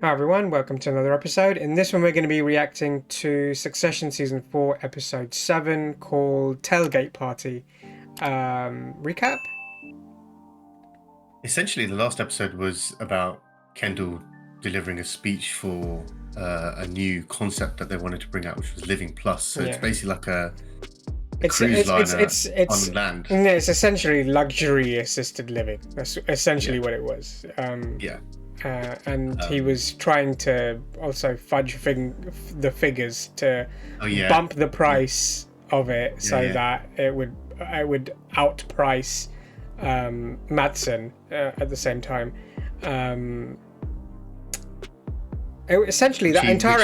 Hi everyone, welcome to another episode. In this one we're going to be reacting to Succession Season 4 Episode 7 called Tailgate Party. Recap? Essentially, the last episode was about Kendall delivering a speech for a new concept that they wanted to bring out, which was Living Plus. So it's basically like a cruise liner on land. Yeah, it's essentially luxury assisted living. That's essentially what it was. And he was trying to also fudge the figures to bump the price of it so that it would outprice MATSSON at the same time. Essentially, that entire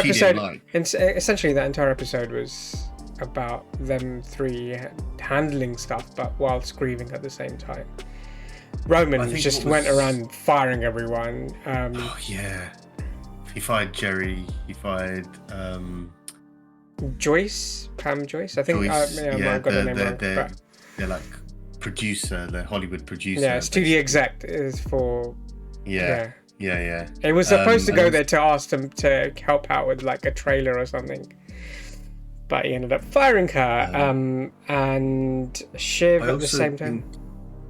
episode was about them three handling stuff, but whilst grieving at the same time. Roman just went around firing everyone. He fired Jerry. He fired Joyce, Pam Joyce. I think Joyce, I got the name wrong. They're like producer, the Hollywood producer. Yeah, studio exec is for. Yeah. It was supposed to go there to ask them to help out with like a trailer or something, but he ended up firing her. And Shiv at the same time.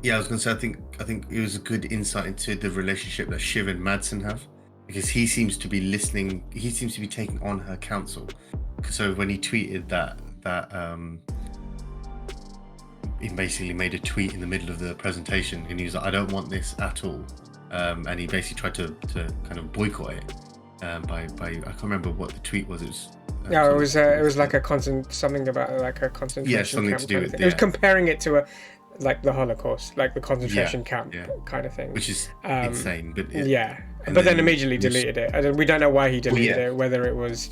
I was going to say, I think it was a good insight into the relationship that Shiv and MATSSON have, because he seems to be listening. He seems to be taking on her counsel. So when he tweeted that he basically made a tweet in the middle of the presentation, and he was like, "I don't want this at all," and he basically tried to kind of boycott it by I can't remember what the tweet was. It was it was like something about like a concentration camp. To do with it was comparing it to like the Holocaust, like the concentration camp kind of thing, which is insane. But but then immediately deleted it. We don't know why he deleted it. Whether it was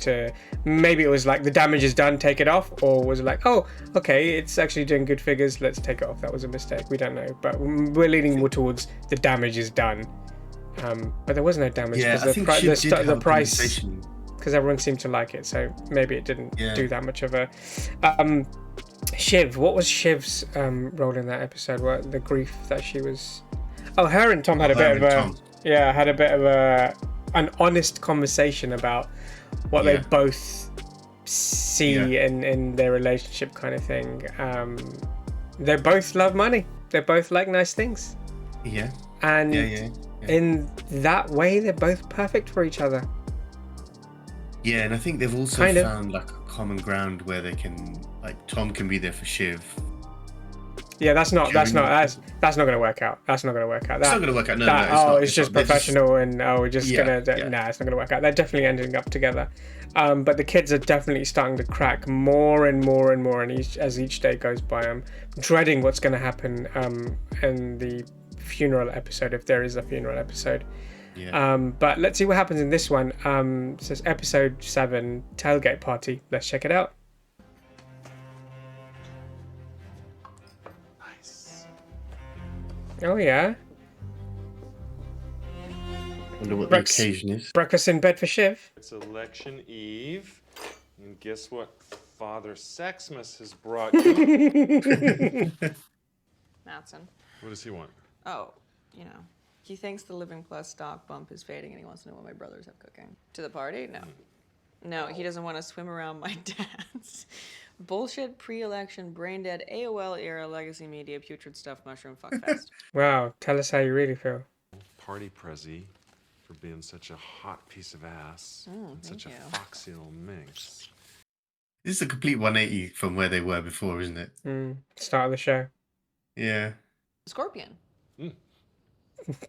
maybe it was like the damage is done, take it off, or was it like, oh, okay, it's actually doing good figures, let's take it off. That was a mistake. We don't know, but we're leaning more towards the damage is done. But there was no damage because the price, because everyone seemed to like it, so maybe it didn't do that much of a. Shiv, what was Shiv's role in that episode? What the grief that she was? Oh, her and Tom had a bit of an honest conversation about what they both see in their relationship, kind of thing. They both love money. They both like nice things. And in that way, they're both perfect for each other. Yeah, and I think they've also found like a common ground where they can, like, Tom can be there for Shiv. Yeah, that's not going to work out. That's not going to work out. It's not going to work out. No, it's just professional, and we're just gonna. Nah, it's not going to work out. They're definitely ending up together. But the kids are definitely starting to crack more and more and more, and as each day goes by, I'm dreading what's going to happen in the funeral episode, if there is a funeral episode. But let's see what happens in this one. It says episode 7, Tailgate Party. Let's check it out. Nice. Oh yeah. Wonder what the occasion is. Breakfast in bed for Shiv. It's election eve, and guess what Father Sexmas has brought you? MATSSON. What does he want? Oh, you know. He thinks the Living Plus stock bump is fading, and he wants to know what my brothers have cooking. To the party? No. No, he doesn't want to swim around my dad's bullshit pre-election, brain-dead, AOL-era legacy media, putrid stuff, mushroom fuckfest. Wow, tell us how you really feel. Party Prezi for being such a hot piece of ass and such a foxy little minx. This is a complete 180 from where they were before, isn't it? Start of the show. Yeah. Scorpion.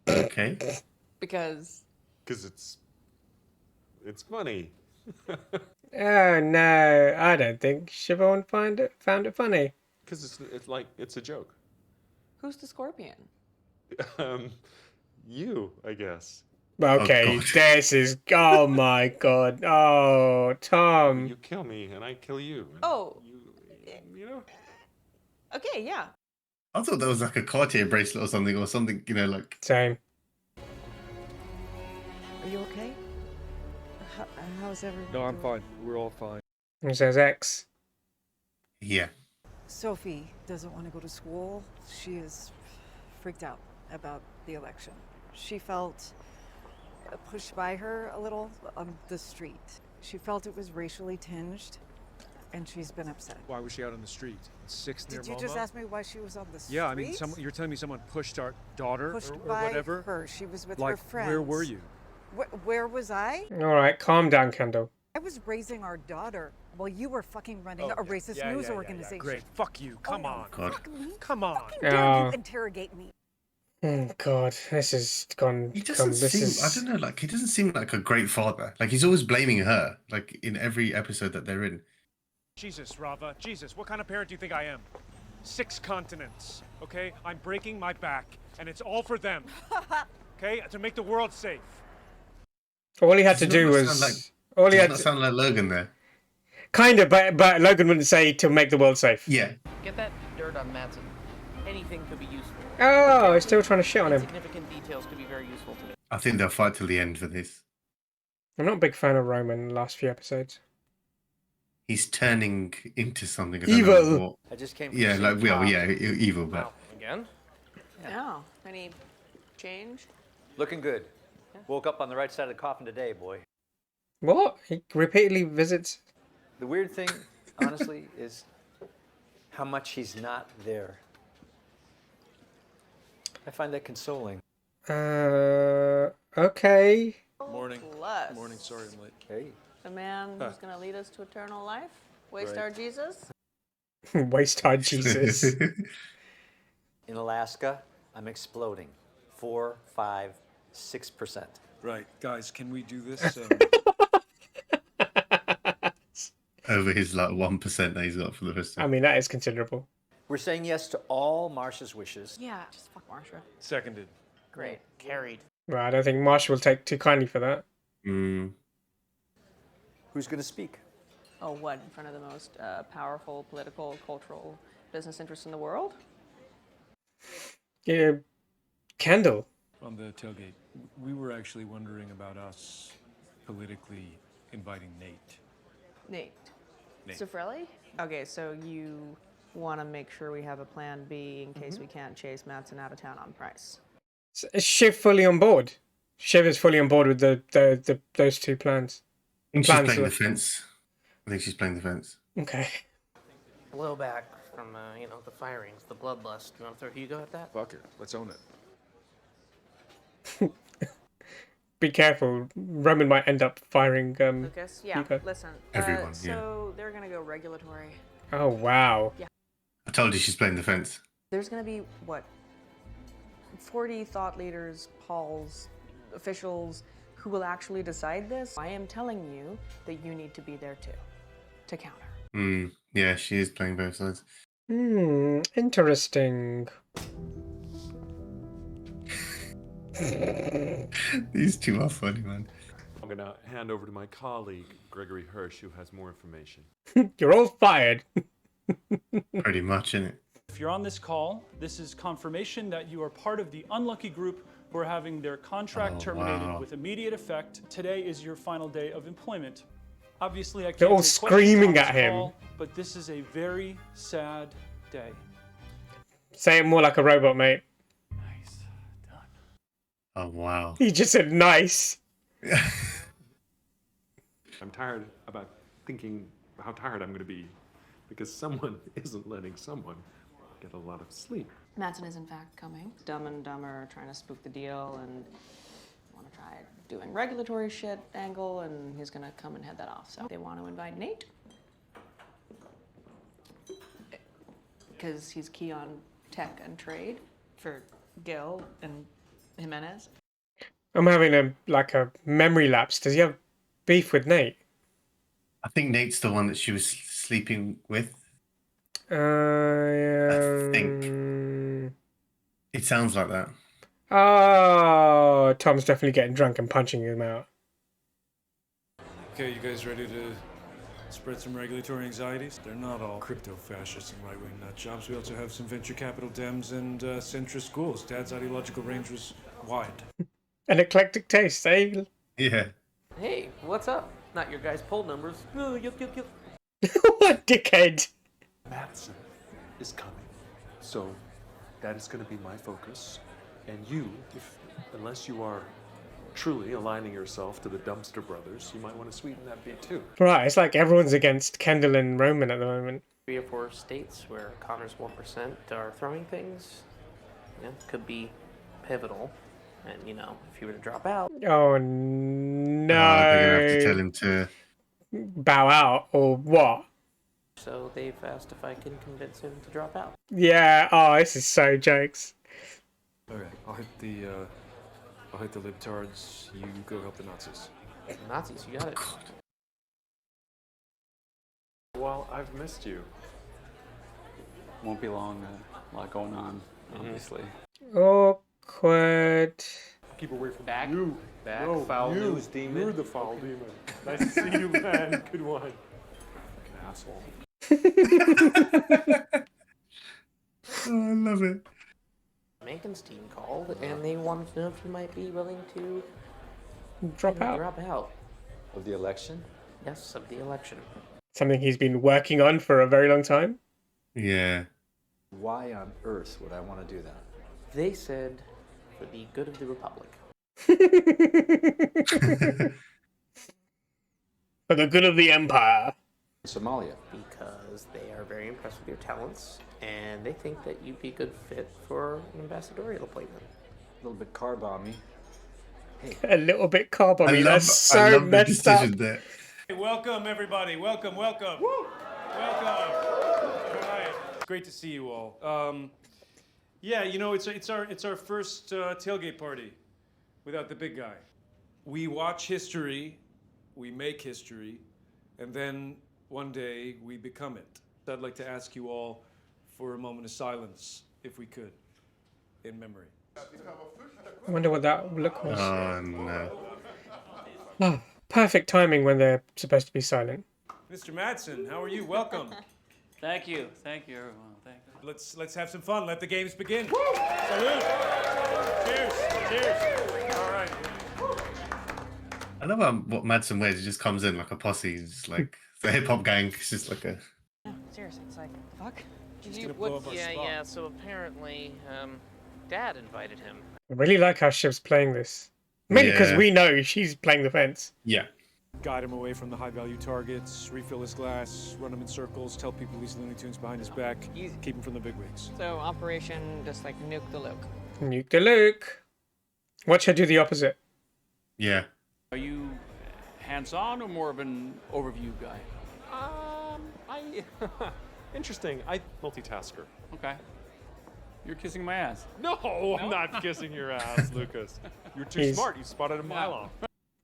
Okay. Because it's funny. Oh no, I don't think Siobhan found it funny. Because it's a joke. Who's the Scorpion? You, I guess. Okay, this is. Oh my god. Oh, Tom. You kill me and I kill you. Oh. You know. Okay, yeah. I thought that was like a Cartier bracelet or something, you know, like... Same. Are you okay? How's everyone? No, I'm fine. We're all fine. It says X. Yeah. Sophie doesn't want to go to school. She is freaked out about the election. She felt pushed by her a little on the street. She felt it was racially tinged, and she's been upset. Why was she out on the street? 6th near Did you MoMA? just ask me why she was on the street? Yeah, I mean, you're telling me someone pushed our daughter pushed or by whatever? her. She was with like, her friends. where were you? Where was I? All right, calm down, Kendall. I was raising our daughter while you were fucking running a racist news organization. Great. Fuck you. Come on. God. Fuck me. Come on. Fucking dare you interrogate me. Oh God, this has gone. He doesn't seem. I don't know. Like he doesn't seem like a great father. Like he's always blaming her. Like in every episode that they're in. Jesus, Rava. Jesus, what kind of parent do you think I am? 6 continents. Okay, I'm breaking my back, and it's all for them. Okay, to make the world safe. All he had to do was. All he had to sound like Logan there. Kind of, but Logan wouldn't say to make the world safe. Yeah. Get that dirt on Mattson. Anything could be useful. Oh, he's still trying to shit on him. Significant details could be very useful to me. I think they'll fight till the end for this. I'm not a big fan of Roman in the last few episodes. He's turning into something. Evil. I just came from evil, but again. Yeah. Any change? Looking good. Woke up on the right side of the coffin today, boy. What? He repeatedly visits. The weird thing, honestly, is how much he's not there. I find that consoling. Okay. Morning. Plus. Morning. Sorry, I'm late. Hey. The man who's going to lead us to eternal life? Waste our Jesus? Waste our Jesus. In Alaska, I'm exploding. 4, 5, 6%. Right, guys, can we do this? over his like 1% that he's got for the rest of I mean, that is considerable. We're saying yes to all Marsha's wishes. Yeah, just fuck Marsha. Seconded. Great. Carried. Right, I don't think Marsha will take too kindly for that. Who's going to speak? Oh, what? In front of the most powerful political, cultural, business interests in the world? Yeah, Kendall. On the tailgate, we were actually wondering about us politically inviting Nate. Nate. Cifarelli? Okay, so you want to make sure we have a plan B in case we can't chase Mattson out of town on price. Is Shiv fully on board? Shiv is fully on board with those two plans. I think she's playing the fence. I think she's playing the fence. Okay. Blowback from, the firings, the bloodlust. You want to throw Hugo at that? Fuck it. Let's own it. Be careful. Roman might end up firing. Lucas? Yeah, Hugo. listen. Everyone, so they're going to go regulatory. Oh, wow. Yeah. I told you she's playing the fence. There's going to be, 40 thought leaders, Pauls, officials who will actually decide this. I am telling you that you need to be there too, to counter. Yeah, she is playing both sides. Interesting. These two are funny, man. I'm going to hand over to my colleague, Gregory Hirsch, who has more information. You're all fired. Pretty much, innit? If you're on this call, this is confirmation that you are part of the unlucky group who are having their contract terminated with immediate effect. Today is your final day of employment. Obviously, I can't They're all take screaming questions on at this him. call, but this is a very sad day. Say it more like a robot, mate. Nice. Done. Oh, wow. He just said nice. I'm tired about thinking how tired I'm going to be because someone isn't letting someone get a lot of sleep. Mattson is in fact coming. Dumb and Dumber trying to spook the deal and want to try doing regulatory shit angle, and he's going to come and head that off. So they want to invite Nate because he's key on tech and trade for Gil and Jimenez. I'm having a memory lapse. Does he have beef with Nate? I think Nate's the one that she was sleeping with. I think. It sounds like that. Oh, Tom's definitely getting drunk and punching him out. Okay, you guys ready to spread some regulatory anxieties? They're not all crypto-fascists and right-wing nut jobs. We also have some venture capital Dems and centrist schools. Dad's ideological range was wide. An eclectic taste, eh? Yeah. Hey, what's up? Not your guys' poll numbers. Oh, yup. What dickhead? Mattson is coming. So that is going to be my focus. And you, unless you are truly aligning yourself to the Dumpster Brothers, you might want to sweeten that beat too. Right, it's like everyone's against Kendall and Roman at the moment. 3 or 4 states where Connor's 1% are throwing things, could be pivotal. And, if you were to drop out... Oh, no. They're going to have to tell him to... bow out, or what? So they've asked if I can convince him to drop out. Yeah, oh, this is so jokes. Okay, I'll hit the libtards. You go help the Nazis. Nazis, you got it. Well, I've missed you. Won't be long. A lot going on, obviously. Awkward. Keep away from Back. you. Back, No, foul you. news demon. You're the foul demon. Nice to see you, man. Good one. Fucking asshole. Oh, I love it. Megan's team called, and they wanted to know if you might be willing to Drop out. drop out. Of the election? Yes, of the election. Something he's been working on for a very long time. Yeah. Why on earth would I want to do that? They said for the good of the Republic. For the good of the Empire. Somalia. Because they are very impressed with your talents, and they think that you'd be a good fit for an ambassadorial appointment. A little bit carb on me. A little bit carb on me. I That's so love the messed up. decision there. Hey, welcome, everybody. Welcome. Woo! Welcome. All right. Great to see you all. Yeah, it's our first tailgate party without the big guy. We watch history, we make history, and then one day we become it. I'd like to ask you all for a moment of silence, if we could, in memory. I wonder what that look was. Oh, no. Oh, perfect timing when they're supposed to be silent. Mr. Mattson, how are you? Welcome. Thank you, everyone. Thank you. Let's have some fun. Let the games begin. Salute. Cheers. All right. I love what Madsen wears. He just comes in like a posse. It's like the hip hop gang. It's just like a. No, seriously, it's like, fuck. Yeah, so apparently, Dad invited him. I really like how Shiv's playing this. Mainly because Yeah. we know she's playing the fence. Yeah. Guide him away from the high-value targets, refill his glass, run him in circles, tell people he's Looney Tunes behind his back, Easy. keep him from the bigwigs. So operation, just like nuke the Luke. Nuke the Luke. Watch her do the opposite. Yeah. Are you hands-on or more of an overview guy? Interesting. I multitasker. Okay. You're kissing my ass. No, I'm not kissing your ass, Lucas. You're too He's- smart. You spotted a mile off.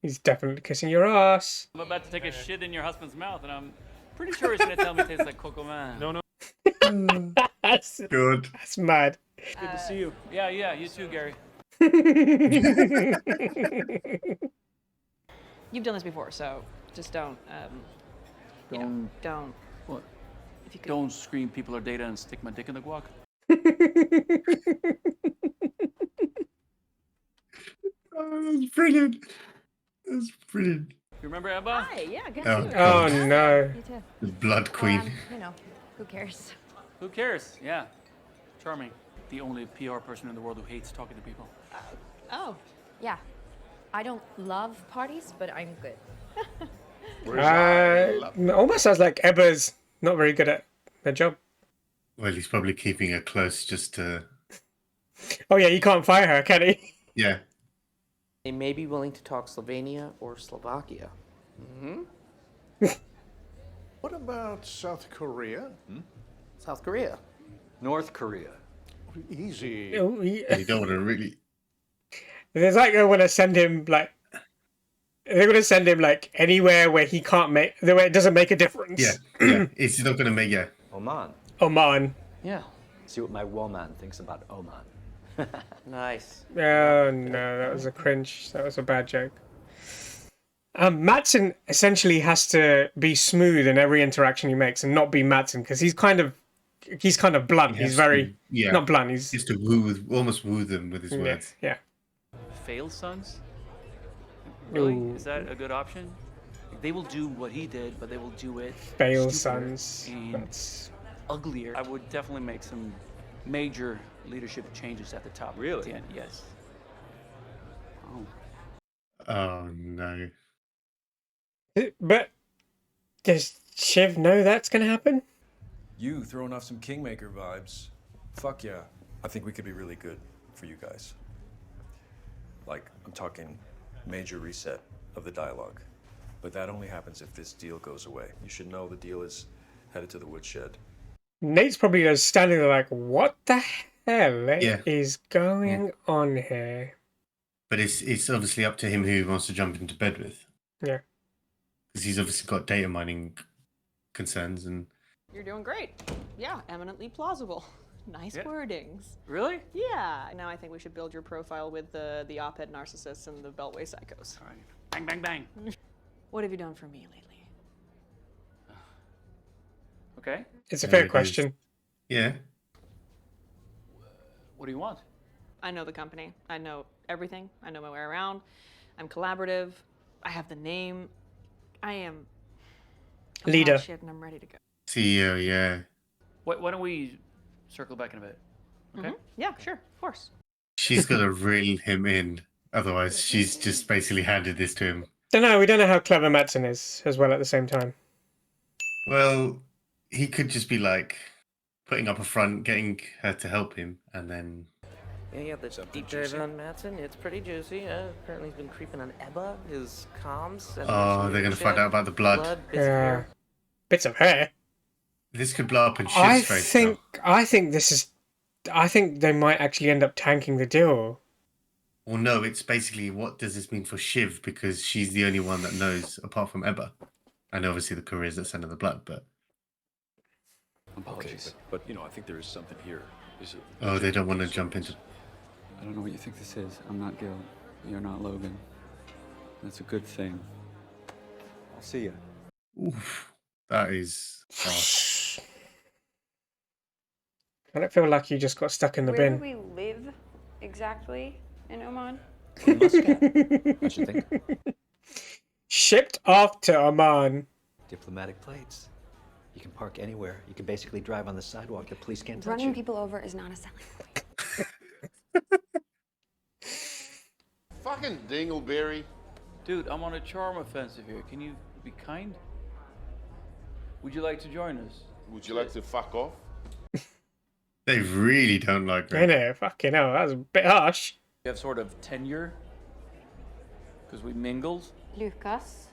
He's definitely kissing your ass. I'm about to take a shit in your husband's mouth, and I'm pretty sure he's gonna tell me it tastes like Coco Man. No. That's Good. That's mad. Good to see you. Yeah, you too, Gary. You've done this before, so just don't. Don't. What? If you could. Don't scream people are data and stick my dick in the guac. Oh, that's brilliant. That's brilliant. You remember Ebba? Hi, yeah, good Oh, to see you. God. Oh no. Me too. The Blood Queen. Who cares? Who cares? Yeah. Charming. The only PR person in the world who hates talking to people. Oh. Yeah. I don't love parties, but I'm good. Almost sounds like Ebba's not very good at her job. Well, he's probably keeping her close just to. Oh yeah, you can't fire her, can he? Yeah. They may be willing to talk Slovenia or Slovakia. What about South Korea? South Korea. North Korea. Easy. Oh, You don't want to really. There's like they want to send him like. They're gonna send him like anywhere where he can't make, where it doesn't make a difference. Yeah. Yeah. It's not going to make. Yeah. Oman. Oman. Yeah. See what my woman thinks about Oman. Nice. Oh no, that was a cringe. That was a bad joke. Mattson essentially has to be smooth in every interaction he makes and not be Mattson because he's kind of blunt. He's very not blunt. He's just to almost woo them with his words. Yeah. Fail sons? Really? Ooh. Is that a good option? They will do what he did, but they will do it Fail stupider sons. and That's uglier. I would definitely make some major leadership changes at the top. Really? At the end, yes. Oh. Oh no. But does Shiv know that's gonna happen? You throwing off some Kingmaker vibes. Fuck yeah. I think we could be really good for you guys. Like, I'm talking major reset of the dialogue. But that only happens if this deal goes away. You should know the deal is headed to the woodshed. Nate's probably just standing there like, what the hell is going on here? But it's obviously up to him who he wants to jump into bed with. Yeah. Because he's obviously got data mining concerns and... You're doing great. Yeah, eminently plausible. Nice wordings. Really? Yeah. Now I think we should build your profile with the op-ed narcissists and the Beltway psychos. All right. Bang, bang, bang. What have you done for me lately? Okay. It's a fair question. Yeah. What do you want? I know the company. I know everything. I know my way around. I'm collaborative. I have the name. I am leader. Shit, and I'm ready to go. CEO, yeah. Why don't we circle back in a bit? Okay. Yeah, sure, of course. She's got to reel him in. Otherwise, she's just basically handed this to him. Don't know. We don't know how clever Mattson is as well at the same time. Well, he could just be like putting up a front, getting her to help him, and then... Yeah, the deep dive on Mattson, it's pretty juicy. Apparently he's been creeping on Ebba, his comms. And oh, they're going to find out about the blood. Yeah. Bits of hair. This could blow up in Shiv's face. I think they might actually end up tanking the deal. Well, no, it's basically what does this mean for Shiv, because she's the only one that knows apart from Ebba. And obviously the couriers that send her the blood, but... Apologies. But you know, I think there is something here. Oh, they don't want to jump into... I don't know what you think this is. I'm not Gil. You're not Logan. That's a good thing. I'll see you. Oof. That is harsh. I don't feel like you just got stuck in the bin. Where do we live exactly in Oman? I should think. Shipped off to Oman. Diplomatic plates. You can park anywhere. You can basically drive on the sidewalk. The police can't touch Running you. people over is not a selling point. Fucking dingleberry. Dude, I'm on a charm offensive here. Can you be kind? Would you like to join us? Would you like to fuck off? They really don't like I know, fucking hell, that was a bit harsh. We have sort of tenure because we mingled. Lucas.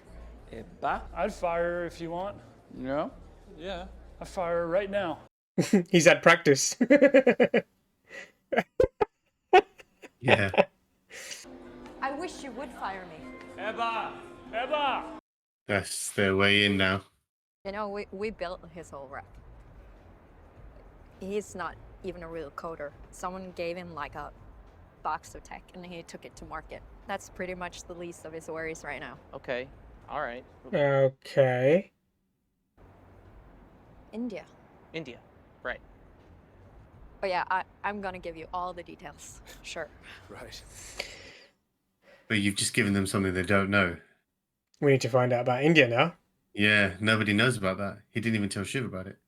Ebba. I'd fire her if you want. No? Yeah, I'd fire her right now. He's had practice. Yeah. I wish you would fire me. Ebba! Ebba! That's their way in now. You know, we built his whole rep. He's not even a real coder. Someone gave him like a box of tech and he took it to market. That's pretty much the least of his worries right now. Okay, all right. Okay. India. India, right. Oh yeah, I'm gonna give you all the details. Sure. Right. But you've just given them something they don't know. We need to find out about India now. Yeah, nobody knows about that. He didn't even tell Shiv about it.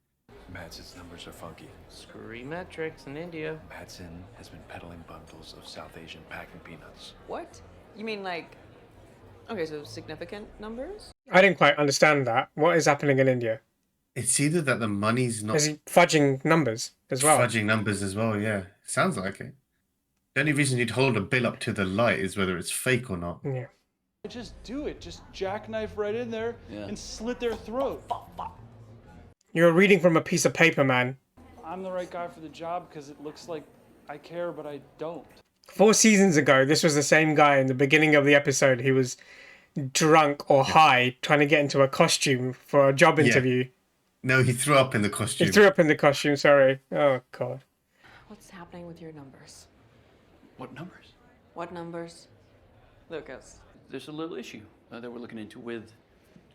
Matsson's numbers are funky. Screwy metrics in India. Mattson has been peddling bundles of South Asian packing peanuts. What? You mean like... Okay, so significant numbers? I didn't quite understand that. What is happening in India? It's either that the money's not... Is he fudging numbers as well? Fudging numbers as well, yeah. Sounds like it. The only reason you'd hold a bill up to the light is whether it's fake or not. Yeah. Just do it. Just jackknife right in there and slit their throat. You're reading from a piece of paper, man. I'm the right guy for the job because it looks like I care, but I don't. 4 seasons ago, this was the same guy in the beginning of the episode. He was drunk or high trying to get into a costume for a job interview. No, he threw up in the costume. He threw up in the costume, sorry. Oh, God. What's happening with your numbers? What numbers? What numbers? Lucas. There's a little issue that we're looking into with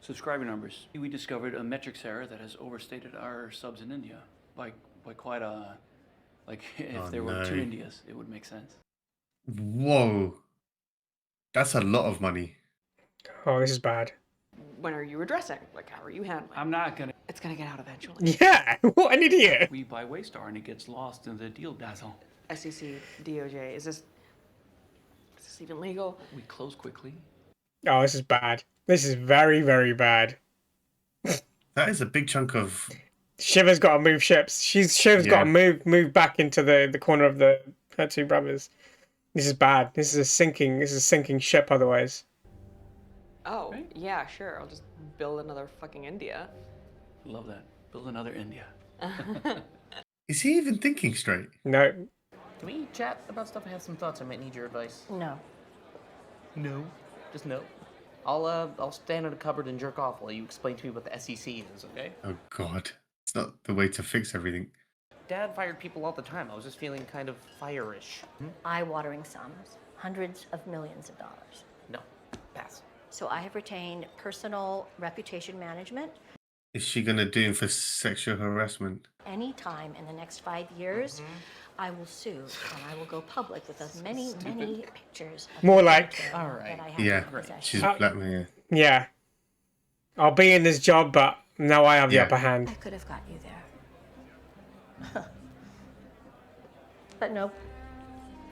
subscriber numbers. We discovered a metrics error that has overstated our subs in India by quite a... Like, if there were 2 Indias, it would make sense. Whoa. That's a lot of money. Oh, this is bad. When are you addressing? Like, how are you handling? I'm not gonna... It's gonna get out eventually. Yeah, what an idiot. We buy Waystar and it gets lost in the deal dazzle. SEC, DOJ, is this even legal? We close quickly, Oh, this is bad. This is very, very bad. That is a big chunk of. Shiva's got to move ships. Shiv's got to move back into the corner of her two brothers. This is bad. This is a sinking ship otherwise. Oh, right? Yeah, sure. I'll just build another fucking India. Love that. Build another India. Is he even thinking straight? No. Can we chat about stuff? I have some thoughts. I might need your advice. No. No? Just no? I'll stand in a cupboard and jerk off while you explain to me what the SEC is, okay? Oh, God. It's not the way to fix everything. Dad fired people all the time. I was just feeling kind of fire-ish. Eye-watering sums. Hundreds of millions of dollars. No. Pass. So I have retained personal reputation management. Is she going to do him for sexual harassment? Anytime in the next 5 years, I will sue and I will go public with as many pictures of More like, that I have yeah, in possession. she's blackmailing. Yeah. I'll be in this job, but now I have the upper hand. I could have got you there. But no.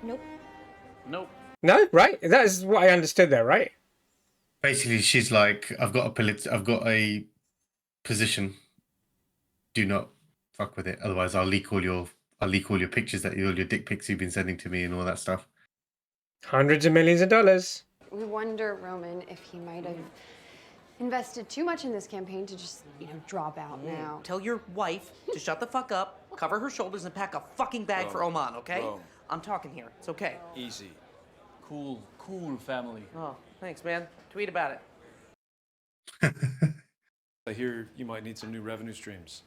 Nope. Nope. No, right? That is what I understood there, right? Basically, she's like, I've got a position. Do not fuck with it, otherwise I'll leak all your pictures all your dick pics you've been sending to me and all that stuff. Hundreds of millions of dollars. We wonder, Roman, if he might have invested too much in this campaign to just, drop out now. Tell your wife to shut the fuck up, cover her shoulders, and pack a fucking bag for Oman, okay? I'm talking here. It's okay. Easy. Cool family. Oh, thanks, man. Tweet about it. I hear you might need some new revenue streams.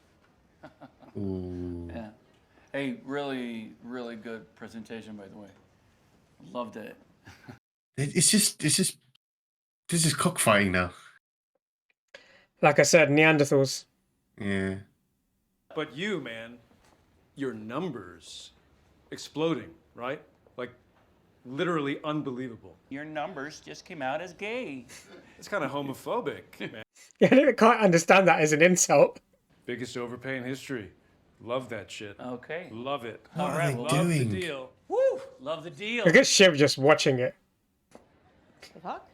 Ooh. Yeah. Hey, really, really good presentation, by the way. Loved it. It's just this is cockfighting now. Like I said, Neanderthals. Yeah. But you, man, your numbers exploding, right? Like, literally unbelievable. Your numbers just came out as gay. It's kind of homophobic, man. Yeah, I can't understand that as an insult. Biggest overpay in history. Love that shit. Okay. Love it. What are they love doing? the deal. Woo! Love the deal. I guess Shiv just watching it. The fuck?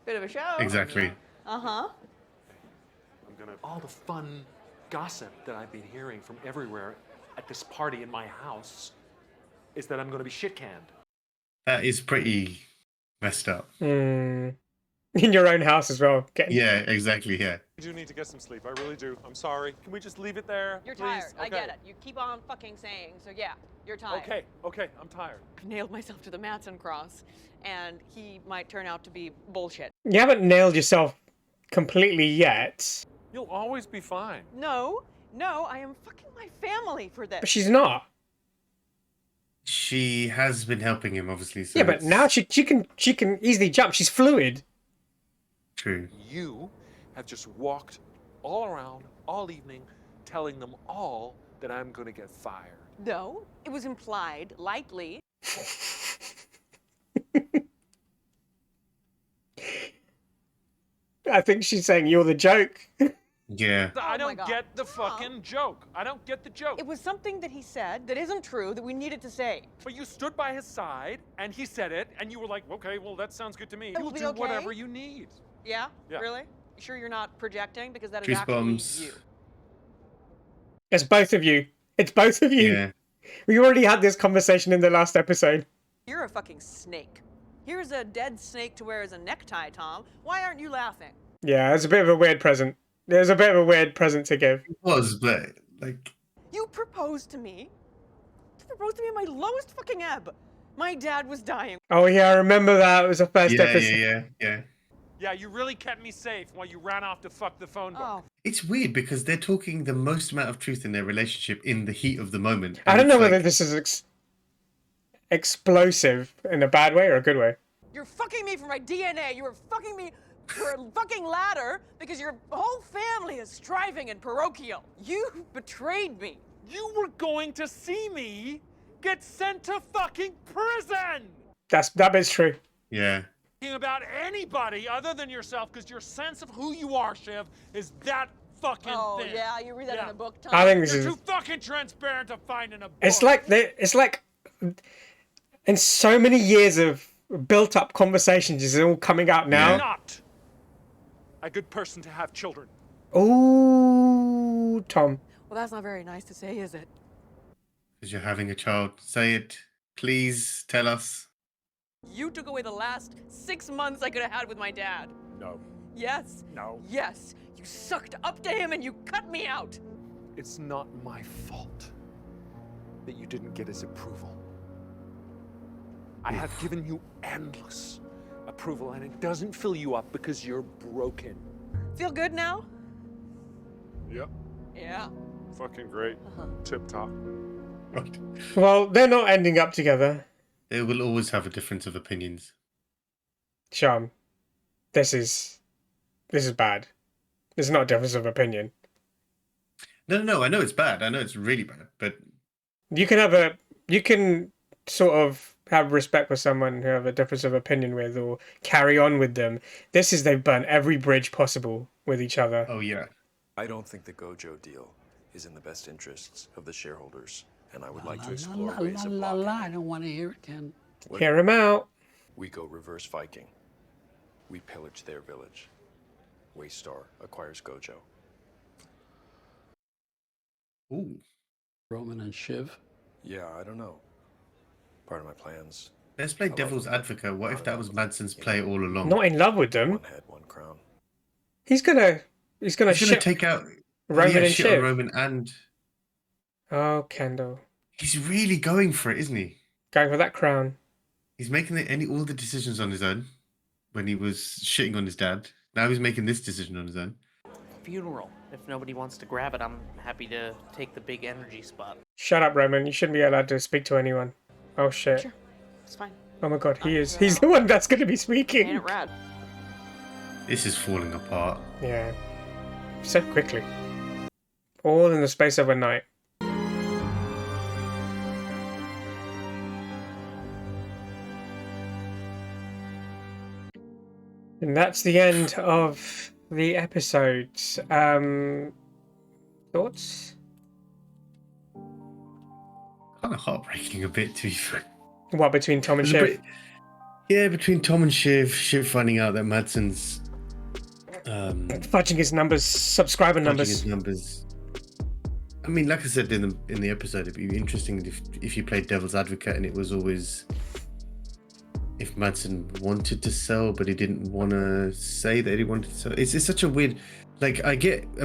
Bit of a show. Exactly. Uh-huh. All the fun gossip that I've been hearing from everywhere at this party in my house is that I'm going to be shit canned. That is pretty messed up. In your own house as well. Yeah, exactly. Yeah. I do need to get some sleep. I really do. I'm sorry. Can we just leave it there? You're please? tired. I Okay. get it. You keep on fucking saying, so yeah, you're tired. Okay, I'm tired. I've nailed myself to the Mattson cross, and he might turn out to be bullshit. You haven't nailed yourself completely yet. You'll always be fine. No, I am fucking my family for this. But she's not. She has been helping him, obviously. So Yeah, but now she can easily jump. She's fluid. True. You have just walked all around all evening telling them all that I'm going to get fired. No, it was implied, lightly. I think she's saying you're the joke. Yeah. I don't get the fucking joke. I don't get the joke. It was something that he said that isn't true that we needed to say. But you stood by his side, and he said it, and you were like, okay, well, that sounds good to me. It will You'll be do okay? whatever you need. Yeah? Yeah. Really? You sure you're not projecting? Because that is Truth actually bombs. you. It's both of you. It's both of you. Yeah. We already had this conversation in the last episode. You're a fucking snake. Here's a dead snake to wear as a necktie, Tom. Why aren't you laughing? Yeah, it's a bit of a weird present. There's a bit of a weird present to give. It was, but like. You proposed to me. You proposed to me in my lowest fucking ebb. My dad was dying. Oh yeah, I remember that. It was the first episode. Yeah. Yeah, you really kept me safe while you ran off to fuck the phone book. Oh. It's weird because they're talking the most amount of truth in their relationship in the heat of the moment. I don't And know it's whether like- this is explosive in a bad way or a good way. You're fucking me for my DNA. You were fucking me for a fucking ladder because your whole family is striving and parochial. You betrayed me. You were going to see me get sent to fucking prison! That bit's true. Yeah. About anybody other than yourself because your sense of who you are, Shiv, is that fucking Oh, thin. yeah, you read that in a book, Tom. I think this You're is. too fucking transparent to find in a book. It's like in so many years of built up conversations is all coming out now. Not a good person to have children. Oh, Tom. Well, that's not very nice to say, is it? Because you're having a child. Say it. Please tell us. You took away the last 6 months I could have had with my dad. No. Yes. No. Yes. You sucked up to him and you cut me out. It's not my fault that you didn't get his approval. I have given you endless approval, and it doesn't fill you up because you're broken. Feel good now? Yep. Yeah. Fucking great. Tip top. Right. Well, they're not ending up together. They will always have a difference of opinions. Sean, this is bad. This is not a difference of opinion. No, I know it's bad. I know it's really bad, but you can sort of have respect for someone who have a difference of opinion with, or carry on with them. They've burnt every bridge possible with each other. Oh yeah. I don't think the Gojo deal is in the best interests of the shareholders, and I would like to explore ways of blocking. I don't want to hear it, Ken. Hear him out. We go reverse Viking. We pillage their village. Waystar acquires Gojo. Ooh. Roman and Shiv? Yeah, I don't know. Part of my plans. Let's play devil's advocate. What if that was Madsen's play all along? Not in love with them. One head, one crown. He's gonna take out Roman and shit Shiv. on Roman and. Oh, Kendall. He's really going for it, isn't he? Going for that crown. He's making all the decisions on his own. When he was shitting on his dad, now he's making this decision on his own. Funeral. If nobody wants to grab it, I'm happy to take the big energy spot. Shut up, Roman. You shouldn't be allowed to speak to anyone. Oh shit. Sure. It's fine. Oh my god, he's the one that's going to be speaking. Ain't it rad? This is falling apart. Yeah. So quickly. All in the space of a night. And that's the end of the episode. Thoughts? Kind of heartbreaking a bit, to be fair. What, between Tom and Shiv? Yeah, between Tom and Shiv. Shiv finding out that Madsen's fudging his numbers, subscriber numbers. I mean, like I said in the episode, it'd be interesting if you played devil's advocate and it was always if Madsen wanted to sell, but he didn't want to say that he wanted to sell. It's such a weird. Like, I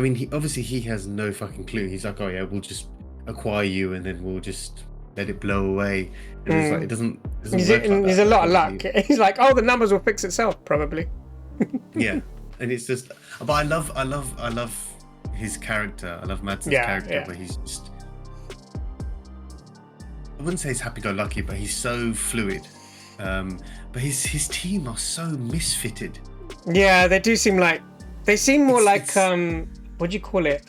mean, he has no fucking clue. He's like, oh yeah, we'll just acquire you and then we'll just let it blow away. And it's like, it doesn't work like that. There's a lot of luck. He's like, oh, the numbers will fix itself, probably. Yeah, and it's just, but I love his character. I love Madsen's character, but he's just, I wouldn't say he's happy-go-lucky, but he's so fluid. But his team are so misfitted. Yeah, they do seem like, they seem more like what do you call it?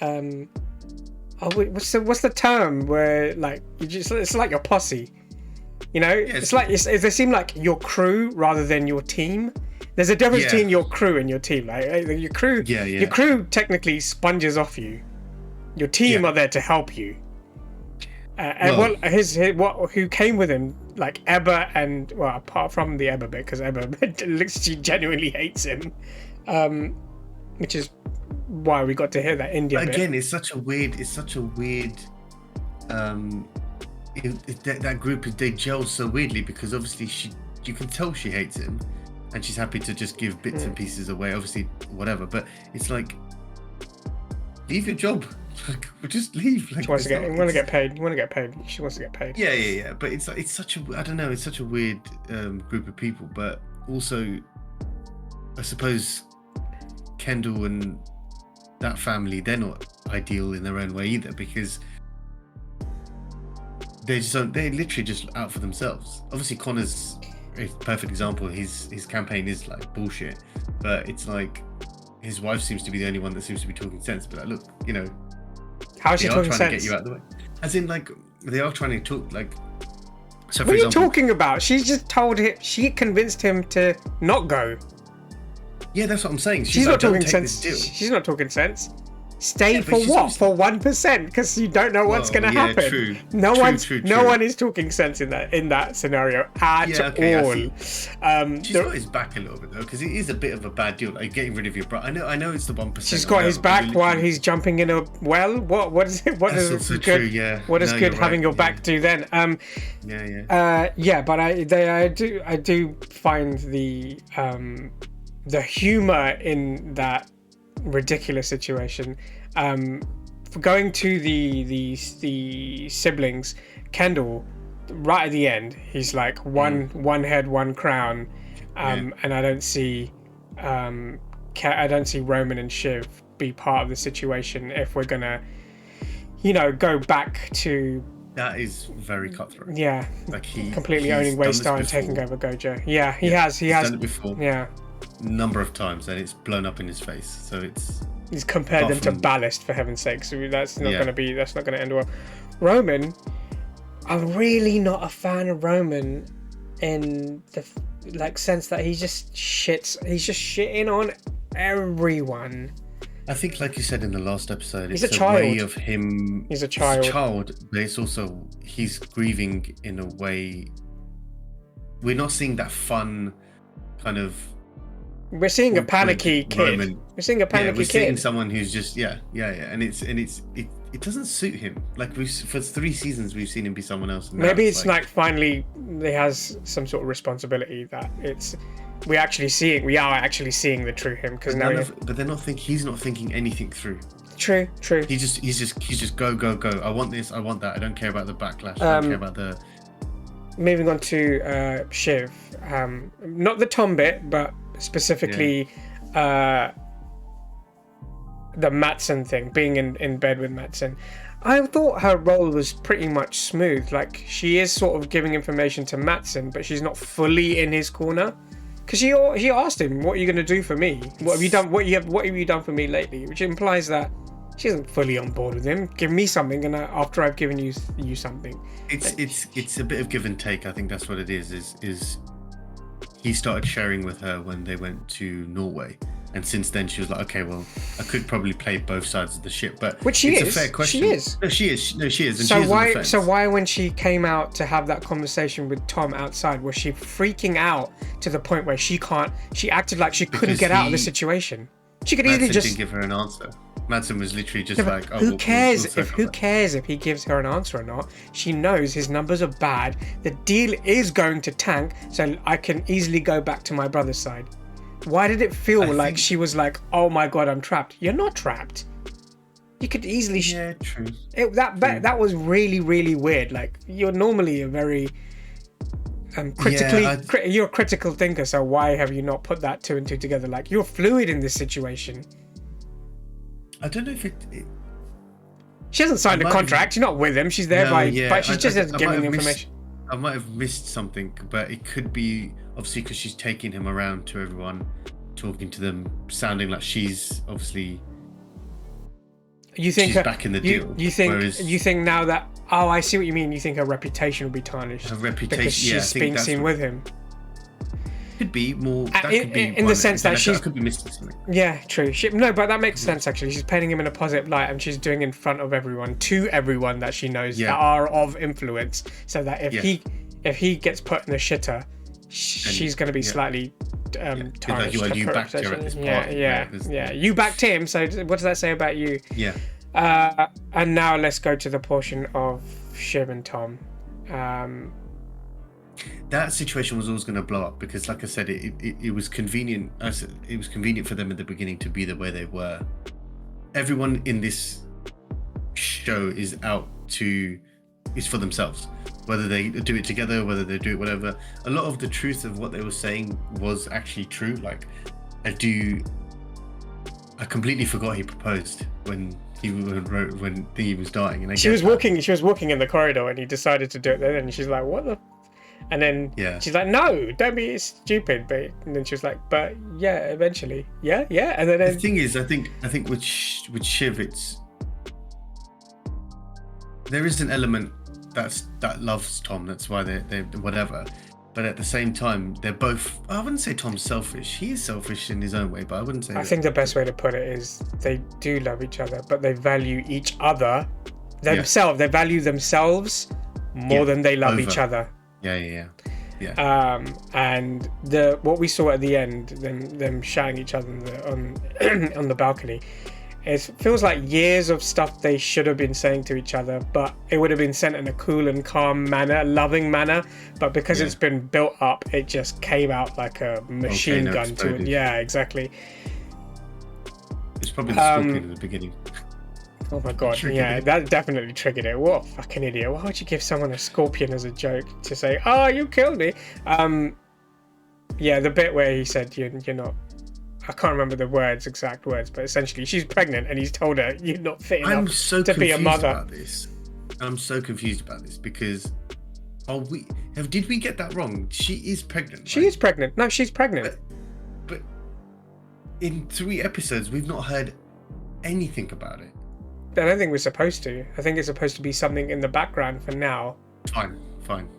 What's the term where like it's like your posse, you know? Yeah, it's like they seem like your crew rather than your team. There's a difference between your crew and your team. Like your crew, your crew technically sponges off you. Your team are there to help you. And who came with him, like Ebba, and well, apart from the Ebba bit, because Ebba she genuinely hates him, which is why we got to hear that India bit. Again, it's such a weird. That group, they gel so weirdly because obviously you can tell she hates him, and she's happy to just give bits and pieces away. Obviously, whatever, but it's like, leave your job. Like, just leave. Like, she wants to get paid. You want to get paid. She wants to get paid. Yeah. But it's like, it's such a, I don't know. It's such a weird group of people. But also, I suppose Kendall and that family, they're not ideal in their own way either, because they're literally just out for themselves. Obviously, Connor's a perfect example. His campaign is like bullshit, but it's like his wife seems to be the only one that seems to be talking sense. But like, look, you know. How is she talking sense? To get you out of the way. As in, like, they are trying to talk, like. So what are you talking about? She's just told him. She convinced him to not go. Yeah, that's what I'm saying. She's not talking sense. She's not talking sense. Stay for what? For 1%? Because you don't know what's going to happen. True. No one is talking sense in that scenario at all. She's got his back a little bit though, because it is a bit of a bad deal, like getting rid of your brother. I know it's the 1%. She's got his back while he's jumping in a well. What is it? What That's is also good? True, yeah. What does good having your back do then? But I do find the humor in that ridiculous situation. For going to the siblings, Kendall, right at the end, he's like one head, one crown, and I don't see Roman and Shiv be part of the situation if we're gonna, go back to. That is very cutthroat. Yeah, like he completely owning Waystar and taking over Gojo. Yeah, he has. He's done it before. Yeah, number of times, and it's blown up in his face. So he's compared them to ballast, for heaven's sake. So that's not going to end well. Roman, I'm really not a fan of Roman in the sense that he just shits. He's just shitting on everyone. I think, like you said in the last episode, he's it's a child. way of him. He's a child. But it's also he's grieving in a way. We're not seeing that fun kind of. We're seeing a panicky kid. We're seeing a panicky kid. We're seeing someone who's just and it doesn't suit him. Like for 3 seasons we've seen him be someone else. Maybe it's like finally he has some sort of responsibility that we are actually seeing the true him, because now. But they're not he's not thinking anything through. True. He's just go. I want this. I want that. I don't care about the backlash. I don't care about the. Moving on to Shiv, not the Tom bit, but specifically the Matsson thing, being in bed with Matsson. I thought her role was pretty much smooth. Like, she is sort of giving information to Matsson, but she's not fully in his corner. Because she asked him, "What are you going to do for me? What have you done? What have you done for me lately?" Which implies that she isn't fully on board with him. Give me something, and after I've given you something. It's a bit of give and take. I think that's what it is. Is he started sharing with her when they went to Norway, and since then she was like, okay, well, I could probably play both sides of the ship, but it's a fair question. She is. No, she is. And so why when she came out to have that conversation with Tom outside, was she freaking out to the point where she acted like she couldn't get out of the situation? She could easily just didn't give her an answer. Matsson was literally just like, "Oh, who cares if he gives her an answer or not? She knows his numbers are bad. The deal is going to tank, so I can easily go back to my brother's side." Why did it feel like she was like, "Oh my god, I'm trapped"? You're not trapped. You could easily. Yeah, true. That was really, really weird. Like, you're normally a very you're a critical thinker, so why have you not put that 2 and 2 together? Like, you're fluid in this situation. I don't know if she hasn't signed a contract. She's not with him. She's there but she's just giving information. I might have missed something, but it could be obviously because she's taking him around to everyone, talking to them, sounding like she's obviously. You think she's back in the deal? You think now that I see what you mean. You think her reputation will be tarnished. Her reputation, because she's being seen with him. Could be more. That could be in the sense that she could be missing something. Yeah, true. But that makes sense actually. She's painting him in a positive light, and she's doing in front of everyone, to everyone that she knows that are of influence, so that if he gets put in the shitter, she's going to be slightly tarnished. Like, you backed her at this part. Yeah. You backed him. So what does that say about you? Yeah. And now let's go to the portion of Shiv and Tom. That situation was always going to blow up because, like I said, it was convenient. It was convenient for them at the beginning to be the way they were. Everyone in this show is for themselves, whether they do it together, whether they do it whatever. A lot of the truth of what they were saying was actually true. Like, I completely forgot he proposed when he was dying, and she was walking in the corridor, and he decided to do it then, and she's like, "What the?" And then she's like, "No, don't be stupid." And then she was like, "But yeah, eventually, yeah." And then the thing is, I think with Shiv, there is an element that loves Tom. That's why they whatever. but at the same time, they're both. I wouldn't say Tom's selfish. He is selfish in his own way, but I wouldn't say. I think the best way to put it is they do love each other, but they value each other themselves. They value themselves more than they love each other. Yeah. And what we saw at the end, them shouting each other on the balcony, it feels like years of stuff they should have been saying to each other, but it would have been sent in a cool and calm manner, loving manner. But because it's been built up, it just came out like a machine gun to it. Yeah, exactly. It's probably the scorpion at the beginning. Oh my god, yeah, that definitely triggered it. What a fucking idiot. Why would you give someone a scorpion as a joke to say, oh, you killed me? Yeah, the bit where he said, you're not, I can't remember the exact words, but essentially she's pregnant and he's told her you're not fit enough to be a mother. I'm so confused about this because did we get that wrong? She is pregnant. She is pregnant. No, she's pregnant. But in 3 episodes, we've not heard anything about it. I don't think we're supposed to. I think it's supposed to be something in the background for now. Fine.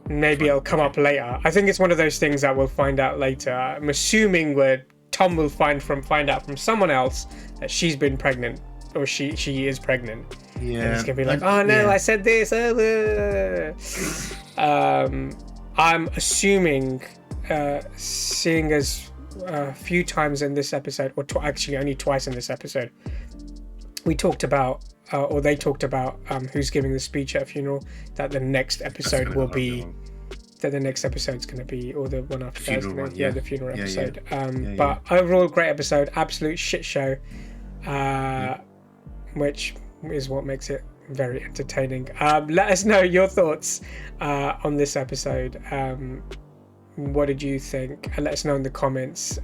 Maybe it'll come up later. I think it's one of those things that we'll find out later. I'm assuming Tom will find out from someone else that she's been pregnant, or she is pregnant. Yeah. And he's gonna be like, oh no, I said this. I'm assuming, seeing as a few times in this episode, or actually only twice in this episode, we talked about, or they talked about, who's giving the speech at a funeral. That the next episode will be. That the next episode's going to be, or the one after that, the funeral episode. But overall, great episode, absolute shit show, which is what makes it very entertaining. Let us know your thoughts on this episode. What did you think? And let us know in the comments.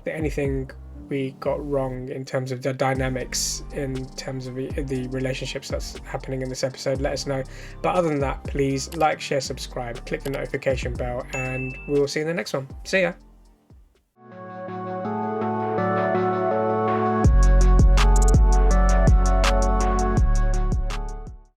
Anything we got wrong in terms of the dynamics, in terms of the relationships that's happening in this episode, let us know. But other than that, please like, share, subscribe, click the notification bell, and we will see you in the next one. See ya.